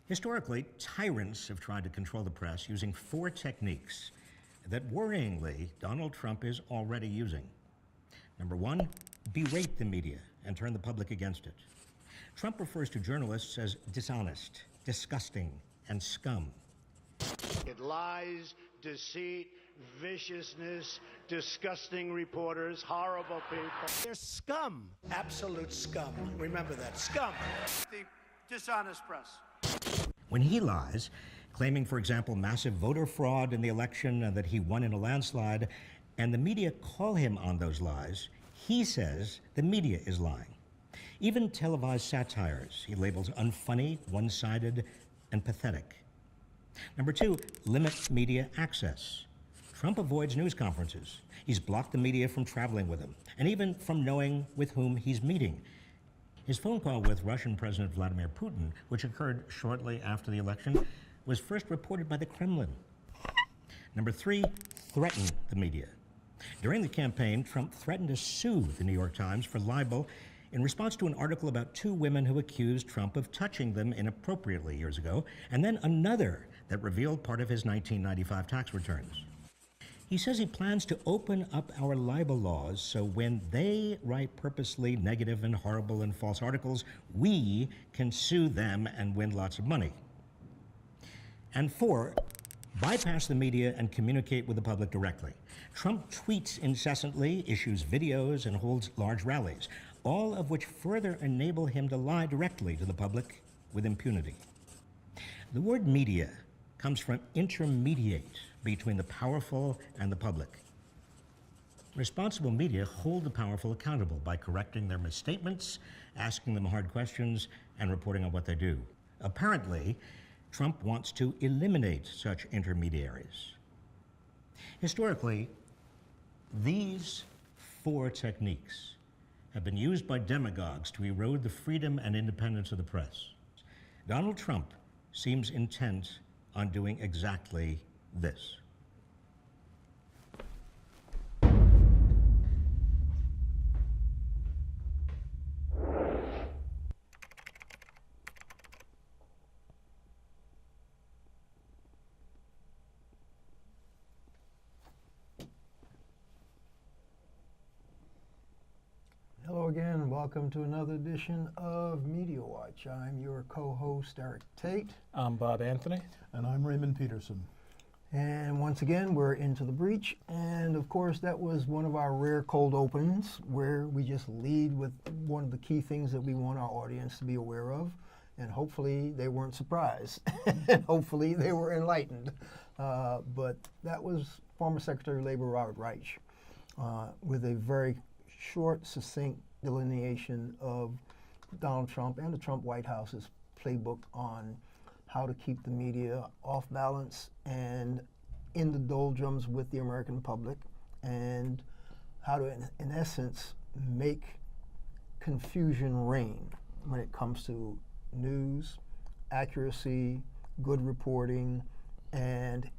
Historically, tyrants have tried to control the press using 4 techniques that, worryingly, Donald Trump is already using. Number 1, berate the media and turn the public against it. Trump refers to journalists as dishonest, disgusting, and scum. It lies, deceit, viciousness, disgusting reporters, horrible people. They're scum. Absolute scum. Remember that. Scum. The dishonest press. When he lies, claiming, for example, massive voter fraud in the election and that he won in a landslide, and the media call him on those lies, he says the media is lying. Even televised satires he labels unfunny, one-sided, and pathetic. Number 2, limit media access. Trump avoids news conferences. He's blocked the media from traveling with him, and even from knowing with whom he's meeting. His phone call with Russian President Vladimir Putin, which occurred shortly after the election, was first reported by the Kremlin. Number 3, threaten the media. During the campaign, Trump threatened to sue the New York Times for libel in response to an article about 2 women who accused Trump of touching them inappropriately years ago, and then another that revealed part of his 1995 tax returns. He says he plans to open up our libel laws so when they write purposely negative and horrible and false articles, we can sue them and win lots of money. And 4, bypass the media and communicate with the public directly. Trump tweets incessantly, issues videos, and holds large rallies, all of which further enable him to lie directly to the public with impunity. The word media comes from intermediate between the powerful and the public. Responsible media hold the powerful accountable by correcting their misstatements, asking them hard questions, and reporting on what they do. Apparently, Trump wants to eliminate such intermediaries. Historically, these 4 techniques have been used by demagogues to erode the freedom and independence of the press. Donald Trump seems intent on doing exactly this. Hello again, welcome to another edition of Media Watch. I'm your co-host, Eric Tait. I'm Bob Anthony. And I'm Raymond Peterson. And once again, we're into the breach. And of course, that was one of our rare cold opens where we just lead with one of the key things that we want our audience to be aware of. And hopefully they weren't surprised. And hopefully they were enlightened. But that was former Secretary of Labor Robert Reich with a very short, succinct delineation of Donald Trump and the Trump White House's playbook on how to keep the media off balance and in the doldrums with the American public, and how to, in essence, make confusion reign when it comes to news, accuracy, good reporting, and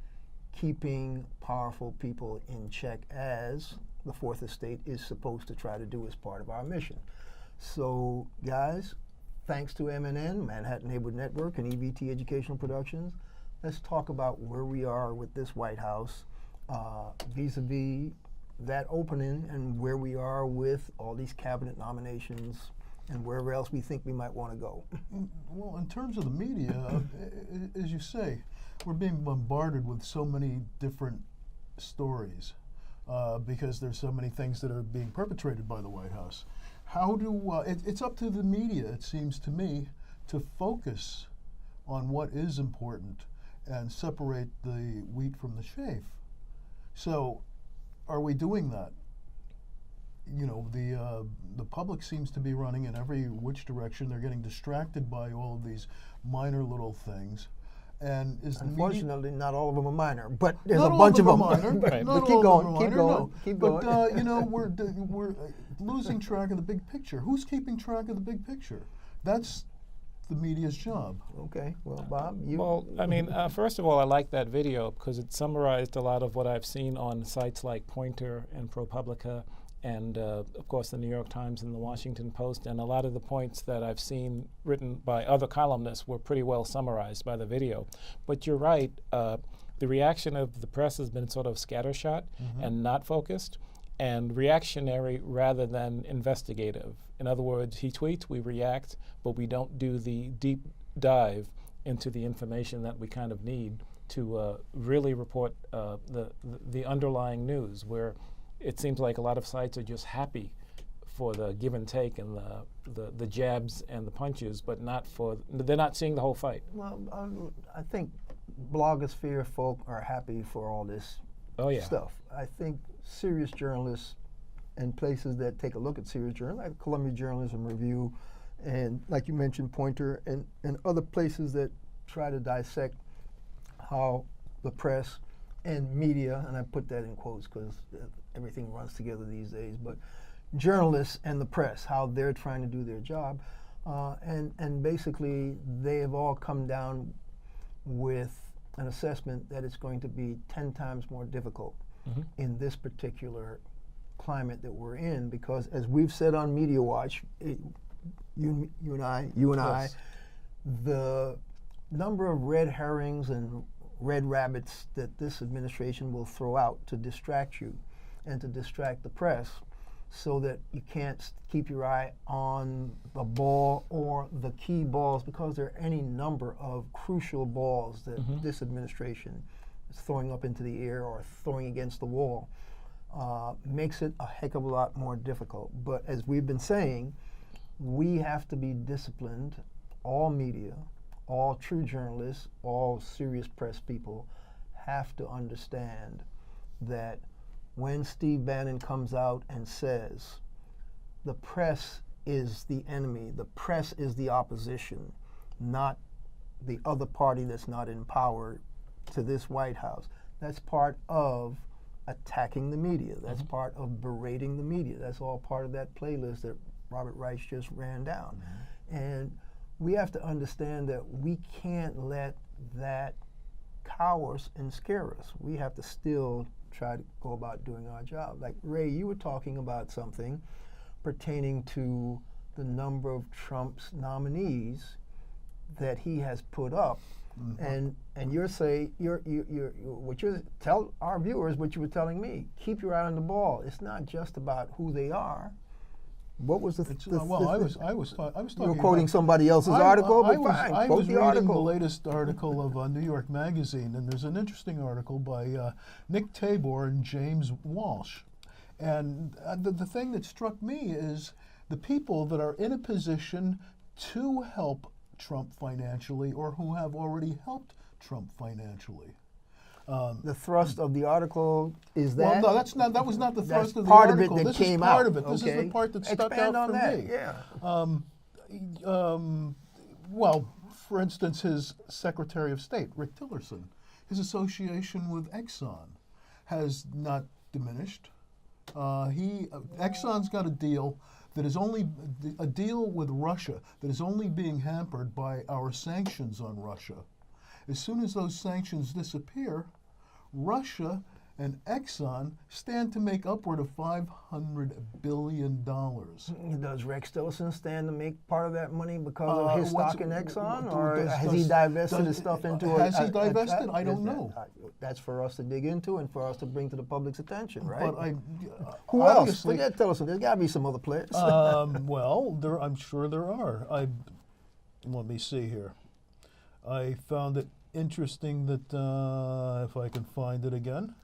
keeping powerful people in check, as the Fourth Estate is supposed to try to do as part of our mission. So, guys, thanks to MNN, Manhattan Neighborhood Network, and EVT Educational Productions, let's talk about where we are with this White House vis-a-vis that opening, and where we are with all these cabinet nominations and wherever else we think we might want to go. Well, in terms of the media, as you say, we're being bombarded with so many different stories because there's so many things that are being perpetrated by the White House. How do, it's up to the media, it seems to me, to focus on what is important and separate the wheat from the chaff. So, are we doing that? You know, the public seems to be running in every which direction. They're getting distracted by all of these minor little things. And is unfortunately, not all of them are minor, but there's not a bunch of them. Minor, But not keep all going, of them keep minor, going, no. keep going. But you know, we're losing track of the big picture. Who's keeping track of the big picture? That's the media's job. Okay, well, Bob, you. Well, I mean, first of all, I like that video because it summarized a lot of what I've seen on sites like Pointer and ProPublica and of course the New York Times and the Washington Post, and a lot of the points that I've seen written by other columnists were pretty well summarized by the video. But you're right, the reaction of the press has been sort of scattershot and not focused, and reactionary rather than investigative. In other words, he tweets, we react, but we don't do the deep dive into the information that we kind of need to really report the underlying news, where it seems like a lot of sites are just happy for the give and take and the jabs and the punches, but they're not seeing the whole fight. Well, I think blogosphere folk are happy for all this stuff. I think serious journalists and places that take a look at serious journalism, like Columbia Journalism Review, and like you mentioned, Pointer, and other places that try to dissect how the press and media, and I put that in quotes because everything runs together these days, but journalists and the press, how they're trying to do their job. And basically, they have all come down with an assessment that it's going to be 10 times more difficult in this particular climate that we're in, because as we've said on Media Watch, you and I, Yes. the number of red herrings and red rabbits that this administration will throw out to distract you and to distract the press so that you can't keep your eye on the ball or the key balls, because there are any number of crucial balls that this administration is throwing up into the air or throwing against the wall, makes it a heck of a lot more difficult. But as we've been saying, we have to be disciplined. All media, all true journalists, all serious press people have to understand that when Steve Bannon comes out and says the press is the enemy, the press is the opposition, not the other party that's not in power to this White House, that's part of attacking the media. That's part of berating the media. That's all part of that playlist that Robert Reich just ran down. And we have to understand that we can't let that cower us and scare us. We have to still try to go about doing our job. Like Ray, you were talking about something pertaining to the number of Trump's nominees that he has put up, and you're what you tell our viewers what you were telling me. Keep your eye on the ball. It's not just about who they are. What was I was talking. You were quoting somebody else's article, but fine. I Quote was the reading article. the latest article of New York Magazine, and there's an interesting article by Nick Tabor and James Walsh. And the thing that struck me is the people that are in a position to help Trump financially, or who have already helped Trump financially. The thrust of the article is that. Well, no, that was not the thrust of the part article. of it that This came is part out. of it. This is the part that stuck Expand out on for that. me. Yeah. Well, for instance, his Secretary of State, Rick Tillerson, his association with Exxon has not diminished. Exxon's got a deal that is only a deal with Russia that is only being hampered by our sanctions on Russia. As soon as those sanctions disappear, Russia and Exxon stand to make upward of $500 billion. Does Rex Tillerson stand to make part of that money because of his stock in Exxon, or does- has he does- divested does- his stuff into has he divested? I don't know. That's for us to dig into and for us to bring to the public's attention, right? But Who else? obviously- Forget Tillerson. There's got to be some other players. Well, I'm sure there are. Let me see here. I found it interesting that if I can find it again.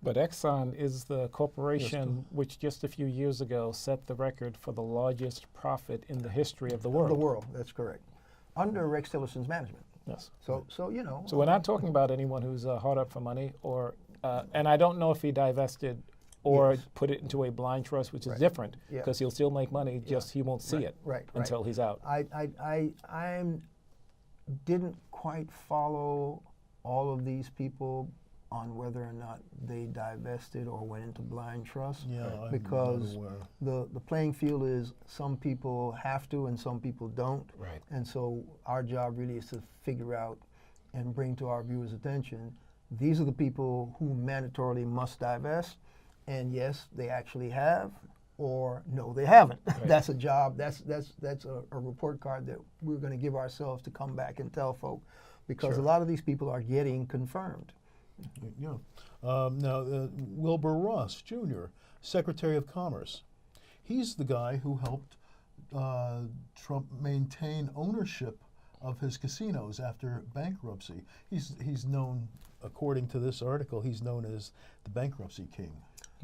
But Exxon is the corporation which just a few years ago set the record for the largest profit in the history of the world. The world, that's correct. Under Rex Tillerson's management. Yes. So you know. So we're not talking about anyone who's hard up for money, or and I don't know if he divested or Yes. put it into a blind trust, which is Right. different, Yeah. because he'll still make money, just he won't see it until he's out. I didn't quite follow all of these people on whether or not they divested or went into blind trust. Yeah, I'm because not aware. the playing field is some people have to and some people don't. Right. And so our job really is to figure out and bring to our viewers' attention, these are the people who mandatorily must divest, and yes, they actually have, or no, they haven't. Right. That's a job. That's a report card that we're going to give ourselves to come back and tell folk, because Sure. a lot of these people are getting confirmed. Yeah. Now, Wilbur Ross Jr., Secretary of Commerce. He's the guy who helped Trump maintain ownership of his casinos after bankruptcy. He's known, according to this article, he's known as the bankruptcy king.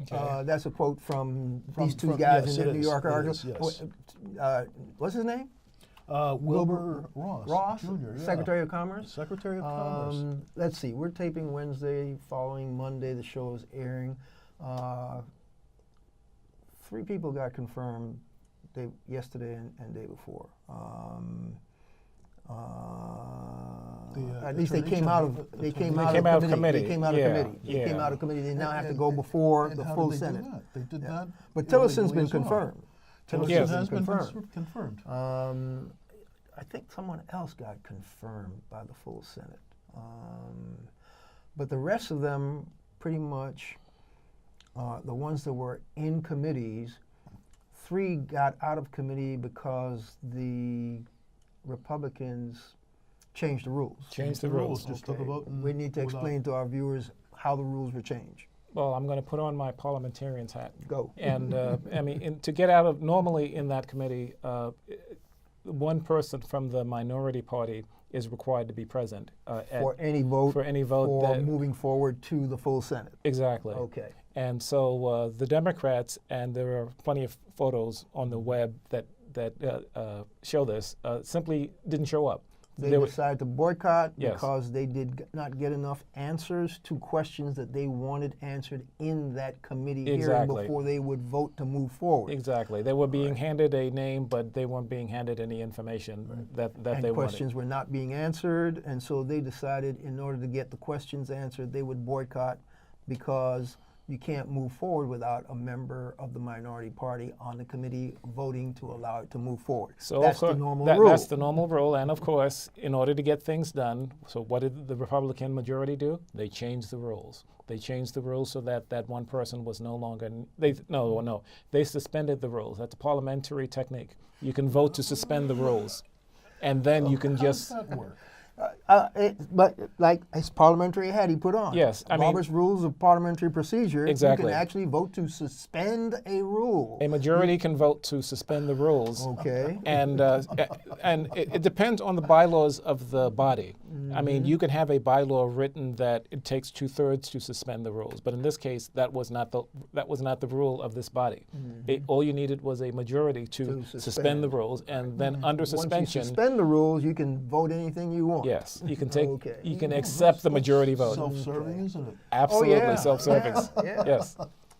Okay. That's a quote from From- these two from- guys yes, in the it New is. York It article. is, yes. What's his name? Wilbur Ross Jr., yeah. Secretary of Commerce. Secretary of Commerce. Let's see. We're taping Wednesday. Following Monday, the show is airing. 3 people got confirmed yesterday and day before. At least they Attorney came out General- of they Attorney came General. out They of came out of committee. They committee. came out of Yeah, committee. They yeah. came out of committee. They now have to And- go before and the how full did they do Senate. that? They did Yeah. that. But Tillerson's illegally been as well. confirmed. Tillerson Yes. has been confirmed. confirmed. I think someone else got confirmed by the full Senate. But the rest of them, pretty much, the ones that were in committees, 3 got out of committee because the Republicans changed the rules. Change the rules. Just took a vote. We need to without- explain to our viewers how the rules were changed. Well, I'm going to put on my parliamentarian's hat. Go. And I mean, to get out of, normally in that committee, one person from the minority party is required to be present. For any vote, for any vote for that- moving forward to the full Senate. Exactly. Okay. And so the Democrats, and there are plenty of photos on the web that show this, simply didn't show up. They were- decided to boycott Yes. because they did not get enough answers to questions that they wanted answered in that committee hearing Exactly. before they would vote to move forward. Exactly. They were being handed a name, but they weren't being handed any information that And they questions wanted. were not being answered, and so they decided in order to get the questions answered, they would boycott, because you can't move forward without a member of the minority party on the committee voting to allow it to move forward. So that's of course, the normal rule. That's the normal rule. And of course, in order to get things done, so what did the Republican majority do? They changed the rules. They changed the rules so that that one person was no longer. They suspended the rules. That's a parliamentary technique. You can vote to suspend the rules, and then you can How just. does that work? But like his parliamentary hat he put on. Yes, I mean- Robert's Rules of Parliamentary Procedure. Exactly. You can actually vote to suspend a rule. A majority can vote to suspend the rules. Okay. And it depends on the bylaws of the body. I mean, you can have a bylaw written that it takes 2/3 to suspend the rules, but in this case, that was not the rule of this body. All you needed was a majority to To suspend the rules, and then under suspension, Once you suspend the rules, you can vote anything you want. yes, you can take, Okay. you can accept the majority vote. Self-serving, isn't it? Absolutely yeah. self-serving. Yeah. Yes.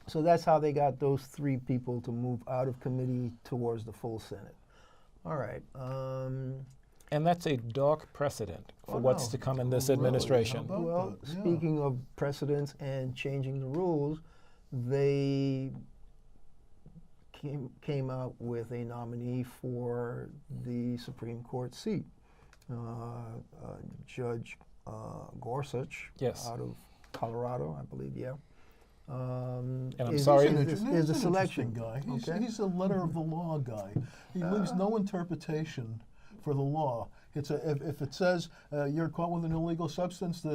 So that's how they got those 3 people to move out of committee towards the full Senate. All right. And that's a dark precedent for Oh, what's no. to come in this Really? administration. How about Well, that? Yeah. speaking of precedents and changing the rules, they came out with a nominee for the Supreme Court seat, Judge Gorsuch, Yes. out of Colorado, I believe. Yeah. And I'm is- sorry- is He's the an interesting selection guy. Okay. He's a letter of the law guy. He leaves no interpretation for the law. If it says you're caught with an illegal substance, the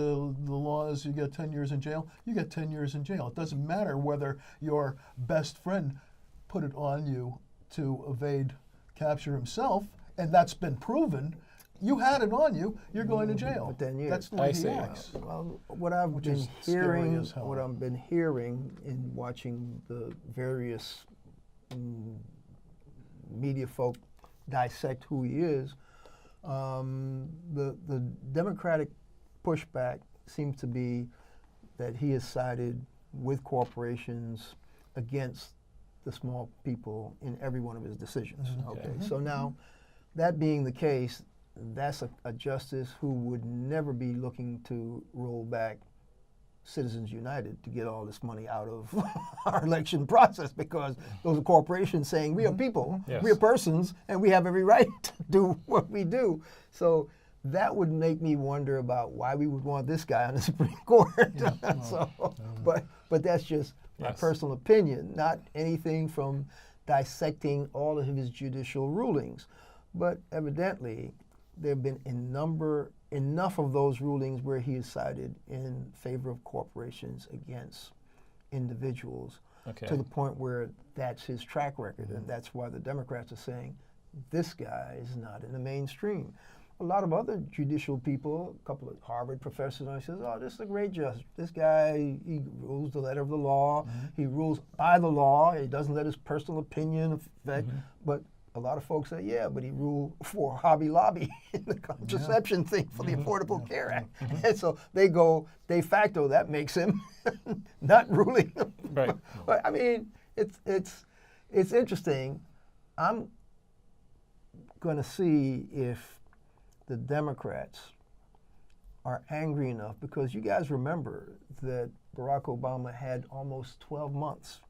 law is you get 10 years in jail. You get 10 years in jail. It doesn't matter whether your best friend put it on you to evade capture himself, and that's been proven. You had it on you. You're going to jail. For 10 years. That's the way I he see. acts. Well, what I've Which been is scary hearing, as hell. what I've been hearing in watching the various media folk dissect who he is, the Democratic pushback seems to be that he has sided with corporations against the small people in every one of his decisions. Okay, so now that being the case, that's a justice who would never be looking to roll back Citizens United to get all this money out of our election process, because those are corporations saying we are people, Yes. we are persons, and we have every right to do what we do. So that would make me wonder about why we would want this guy on the Supreme Court. But that's just my Yes. personal opinion, not anything from dissecting all of his judicial rulings. But evidently, there have been enough of those rulings where he has sided in favor of corporations against individuals to the point where that's his track record. And that's why the Democrats are saying this guy is not in the mainstream. A lot of other judicial people, a couple of Harvard professors, and I says, oh, this is a great judge. This guy, he rules the letter of the law. He rules by the law. He doesn't let his personal opinion affect. But a lot of folks say, yeah, but he ruled for Hobby Lobby in the contraception thing for the Affordable Care Act. And so they go, de facto, that makes him not ruling. Right. But I mean, it's interesting. I'm going to see if the Democrats are angry enough, because you guys remember that Barack Obama had almost 12 months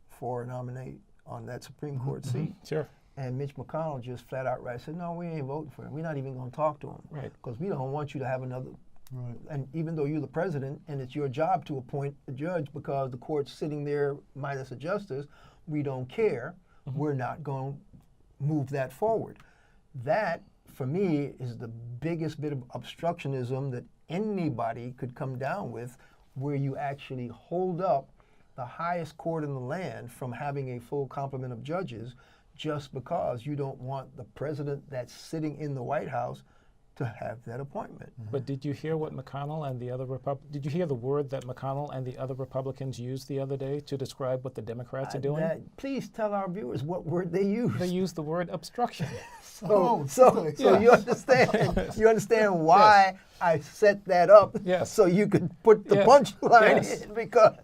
for a nominee on that Supreme Court seat. Sure. And Mitch McConnell just flat out said, no, we ain't voting for him. We're not even going to talk to him. Right. Because we don't want you to have another. Right. And even though you're the president and it's your job to appoint a judge because the court's sitting there minus a justice, we don't care. We're not going to move that forward. That, for me, is the biggest bit of obstructionism that anybody could come down with, where you actually hold up the highest court in the land from having a full complement of judges just because you don't want the president that's sitting in the White House to have that appointment. But did you hear what McConnell and the other did you hear the word that McConnell and the other Republicans used the other day to describe what the Democrats are doing? Please tell our viewers what word they use. They used the word obstruction. So you understand why I set that up so you could put the punchline in, because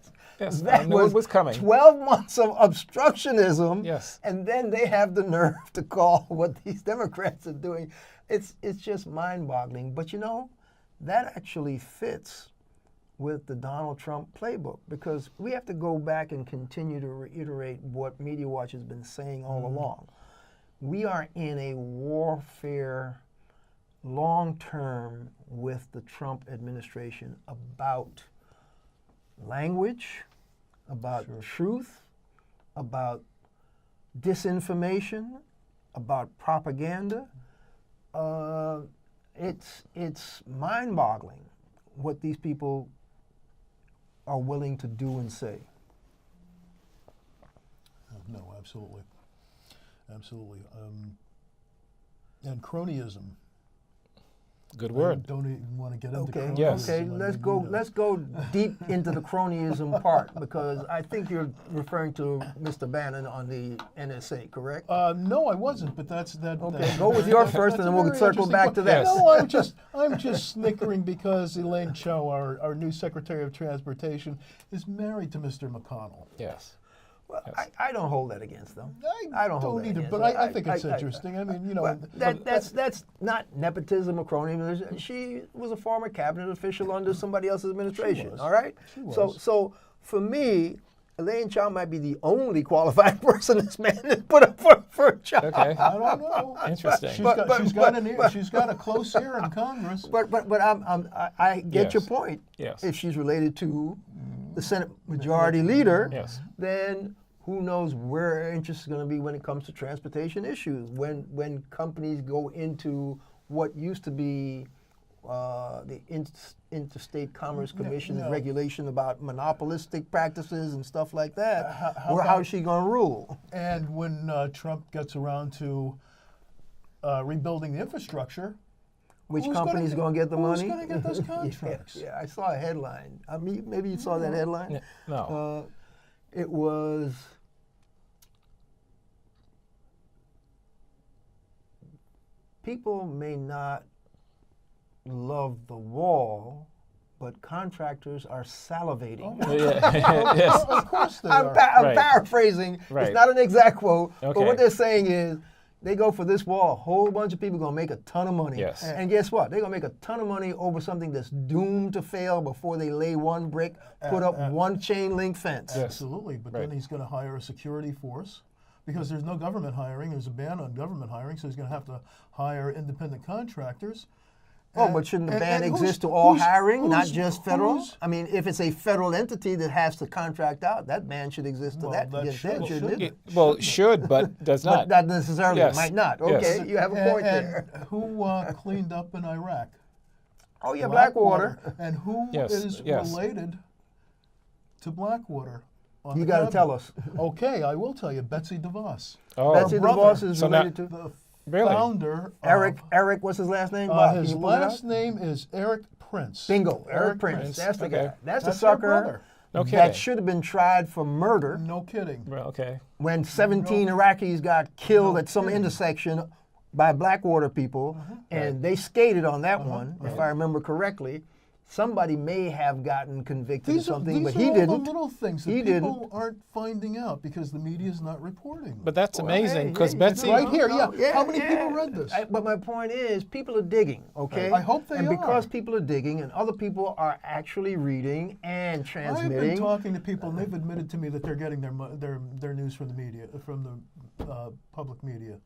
that was coming. 12 months of obstructionism, and then they have the nerve to call what these Democrats are doing. It's just mind-boggling. But you know, that actually fits with the Donald Trump playbook, because we have to go back and continue to reiterate what Media Watch has been saying all along. We are in a warfare long-term with the Trump administration about language, about truth, about disinformation, about propaganda. It's mind-boggling what these people are willing to do and say. No, absolutely. Absolutely. And cronyism. Good word. I don't even want to get into cronyism. Yes. Okay, let's go deep into the cronyism part, because I think you're referring to Mr. Bannon on the NSA, correct? No, I wasn't, but that's that. Okay, go with your first, and then we'll circle back to that. No, I'm just snickering because Elaine Chao, our new Secretary of Transportation, is married to Mr. McConnell. Yes. Well, I don't hold that against them. I don't hold that either, but I think it's interesting. I mean, you know, that's not nepotism or cronyism. She was a former cabinet official under somebody else's administration. All right. She was. So for me, Elaine Chao might be the only qualified person this man has put up for a job. Okay. I don't know. Interesting. She's got a close ear in Congress. But I get your point. Yes. If she's related to the Senate Majority Leader, then who knows where her interest is going to be when it comes to transportation issues, when companies go into what used to be the Interstate Commerce Commission's regulation about monopolistic practices and stuff like that. How is she going to rule? And when Trump gets around to rebuilding the infrastructure, which company is going to get the money? Who's going to get those contracts? Yeah, I saw a headline. I mean, maybe you saw that headline? No. It was, people may not love the wall, but contractors are salivating. Yes. Of course they are. I'm paraphrasing. It's not an exact quote, but what they're saying is, they go for this wall, a whole bunch of people are going to make a ton of money. Yes. And guess what? They're going to make a ton of money over something that's doomed to fail before they lay one brick, put up one chain link fence. Absolutely, but then he's going to hire a security force, because there's no government hiring. There's a ban on government hiring, so he's going to have to hire independent contractors. Oh, but shouldn't the and- ban and exist who's- to all who's- hiring, not who's- just federal? who's- I mean, if it's a federal entity that has to contract out, that ban should exist to Well, that that against should- them, well, shouldn't it? shouldn't Well, it should, but does But not. not necessarily. Yes. It might not. Yes. Okay, you have a point there. Who cleaned up in Iraq? Oh, yeah, Blackwater. And who Yes, is yes. related to Blackwater? On You the got to cabinet? tell us. Okay, I will tell you. Betsy DeVos, Oh, Betsy brother. DeVos is So now- related to the Really? founder. Eric, what's his last name? Bob, can His you pull it last up? name is Eric Prince. Bingo, Eric Eric Prince. Prince. That's the Okay. guy. That's the That's her sucker brother. No that kidding. should have been tried for murder No kidding. Well, okay. when 17 Iraqis got killed at some intersection by Blackwater people, and they skated on that one, if I remember correctly. Somebody may have gotten convicted of something, but are he all didn't. the little things that He people didn't. aren't finding out because the media is not reporting. But that's Well, amazing hey, because hey, Betsy. right here, No, yeah. How many people read this? But my point is, people are digging, okay? I hope they and because are. people are digging and other people are actually reading and I've transmitting. been talking to people, and they've admitted to me that they're getting their news from the media, from the public media.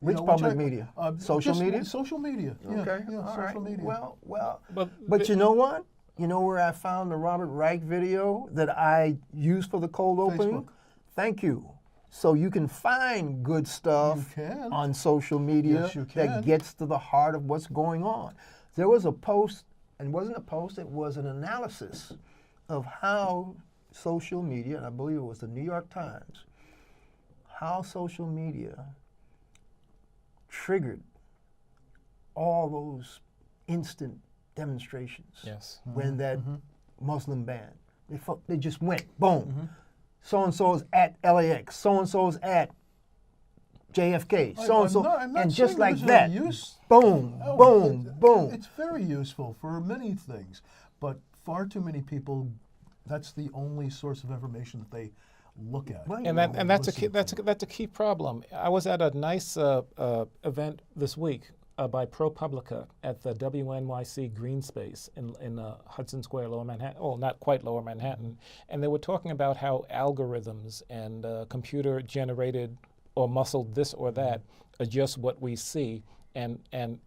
You Which know, public media? Social just media? Social media. Yeah, Okay, yeah, all social right. media. Well, But but you know what? You know where I found the Robert Reich video that I used for the cold opening? Facebook. Thank you. So you can find good stuff You can. on social media Yes, you that can. gets to the heart of what's going on. There was a post, and it wasn't a post, it was an analysis of how social media, and I believe it was the New York Times, how social media triggered all those instant demonstrations yes. when that Muslim ban. They just went, boom. So-and-so's at LAX, so-and-so's at JFK, so-and-so, I'm not and just saying like there's that, no use. boom, Oh, boom, boom. It's very useful for many things, but far too many people, that's the only source of information that they look at. Well, And that's a key, Listen that's a key problem. I was at a nice event this week by ProPublica at the WNYC Green Space in Hudson Square, Lower Manhattan. Oh, not quite Lower Manhattan. And they were talking about how algorithms and computer-generated or muscled this or that adjust what we see, and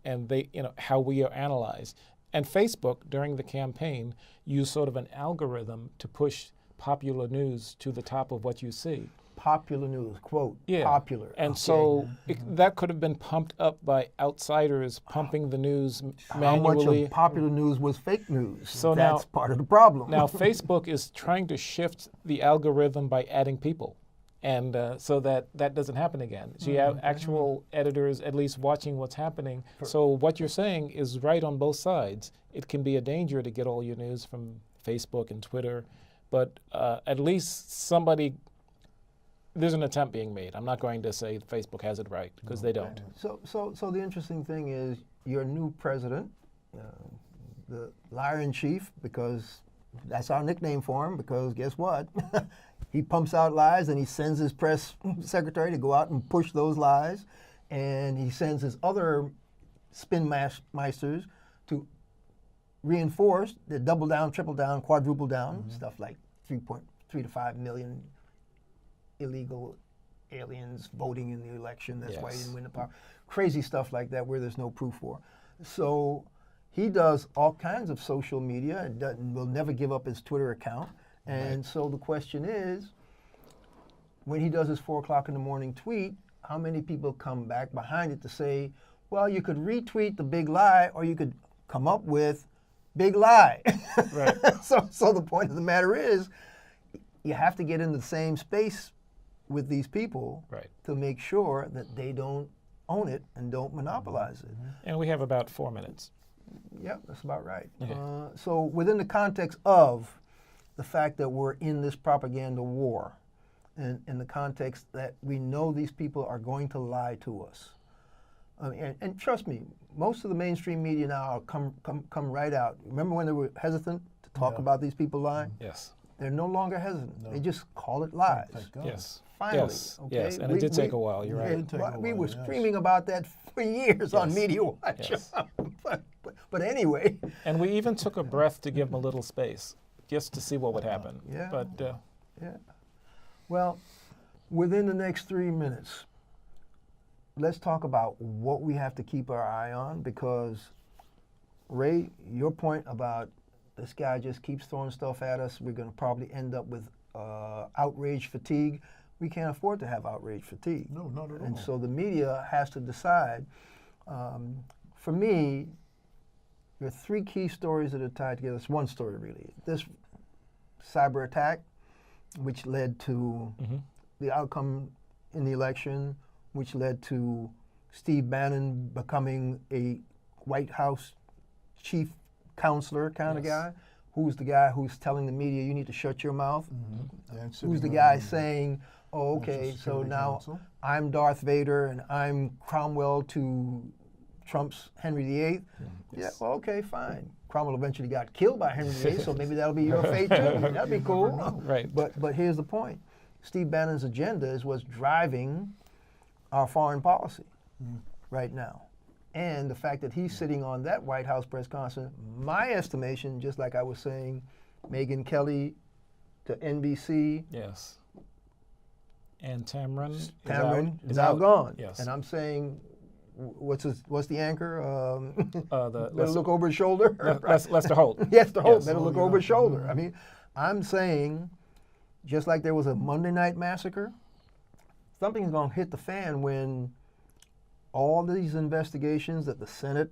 they how we are analyzed. And Facebook during the campaign used sort of an algorithm to push popular news to the top of what you see. Popular news, quote, popular. And okay. so that could have been pumped up by outsiders pumping the news How much manually. of popular news was fake news? So that's now- part of the problem. Now Facebook is trying to shift the algorithm by adding people. And so that doesn't happen again. So you have actual editors at least watching what's happening. So what you're saying is right on both sides. It can be a danger to get all your news from Facebook and Twitter, but at least there's an attempt being made. I'm not going to say Facebook has it right, because they don't. So the interesting thing is your new president, the liar in chief, because that's our nickname for him, because guess what? He pumps out lies and he sends his press secretary to go out and push those lies, and he sends his other spin meisters to reinforce, the double down, triple down, quadruple down, stuff like 3.3 to 5 million illegal aliens voting in the election. That's why he didn't win the power. Crazy stuff like that where there's no proof for. So he does all kinds of social media and will never give up his Twitter account. And so the question is, when he does his 4 o'clock in the morning tweet, how many people come back behind it to say, well, you could retweet the big lie or you could come up with big lie. Right. So the point of the matter is, you have to get in the same space with these people to make sure that they don't own it and don't monopolize it. And we have about 4 minutes. Yep, that's about right. Okay. So within the context of the fact that we're in this propaganda war, and in the context that we know these people are going to lie to us. And trust me, most of the mainstream media now come right out. Remember when they were hesitant to talk about these people lying? Yes. They're no longer hesitant. They just call it lies. Thank God. Yes. Finally. Yes. Okay? Yes. And it did take a while. You're right. did take a We while, were yes. screaming about that for years on Yes. Media Watch. Yes. but anyway. And we even took a breath to give them a little space, just to see what would happen. Yeah. But Yeah. Well, within the next 3 minutes, let's talk about what we have to keep our eye on, because Ray, your point about this guy just keeps throwing stuff at us, we're going to probably end up with outrage fatigue. We can't afford to have outrage fatigue. No, not at all. And so the media has to decide. For me, there are three key stories that are tied together. It's one story, really. This cyber attack, which led to the outcome in the election, which led to Steve Bannon becoming a White House chief counselor kind of guy, who's the guy who's telling the media, you need to shut your mouth. Who's the guy saying, oh, okay, so now I'm Darth Vader and I'm Cromwell to Trump's Henry VIII. Yeah, well, okay, fine. Cromwell eventually got killed by Henry VIII, so maybe that'll be your fate too. That'd be cool. Right. But here's the point. Steve Bannon's agenda is what's driving our foreign policy right now. And the fact that he's sitting on that White House press conference, my estimation, just like I was saying, Megyn Kelly to NBC. Yes. And Tamron is now gone. Yes. And I'm saying, what's the anchor? Better look over his shoulder. Lester Holt. Lester Holt. Yes. Better look over his shoulder. I mean, I'm saying, just like there was a Monday night massacre, something's going to hit the fan when all these investigations that the Senate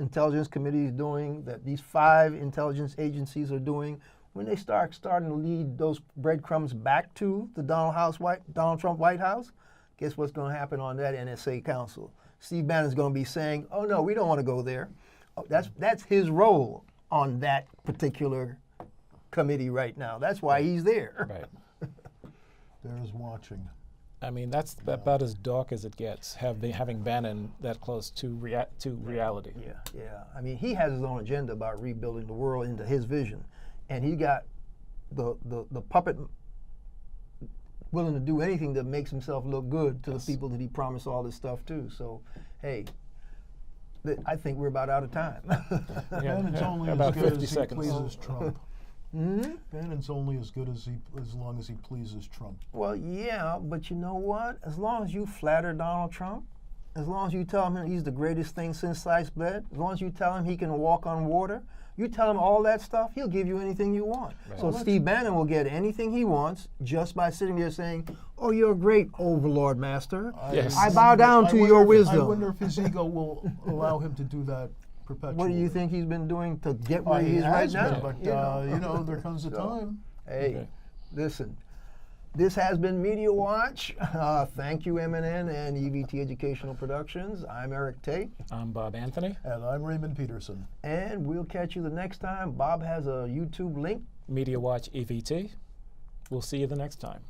Intelligence Committee is doing, that these 5 intelligence agencies are doing, when they starting to lead those breadcrumbs back to the Donald Trump White House, guess what's going to happen on that NSA Council? Steve Bannon's going to be saying, "Oh no, we don't want to go there." Oh, that's his role on that particular committee right now. That's why he's there. Right. There's watching. I mean, that's about as dark as it gets, having Bannon that close to reality. Yeah. I mean, he has his own agenda about rebuilding the world into his vision. And he got the puppet willing to do anything that makes himself look good to the people that he promised all this stuff to. So, hey, I think we're about out of time. Bannon's only about as good 50 as seconds. he pleases Trump. Bannon's only as good as long as he pleases Trump. Well, yeah, but you know what? As long as you flatter Donald Trump, as long as you tell him he's the greatest thing since sliced bread, as long as you tell him he can walk on water, you tell him all that stuff, he'll give you anything you want. Right. So Steve Bannon will get anything he wants just by sitting there saying, "Oh, you're a great overlord master. Yes. I bow down to your wisdom." I wonder if his ego will allow him to do that perpetually. What do you think he's been doing to get where he is right now? But there comes a time. Hey, listen. This has been Media Watch. Thank you, MNN and EVT Educational Productions. I'm Eric Tait. I'm Bob Anthony. And I'm Raymond Peterson. And we'll catch you the next time. Bob has a YouTube link. Media Watch EVT. We'll see you the next time.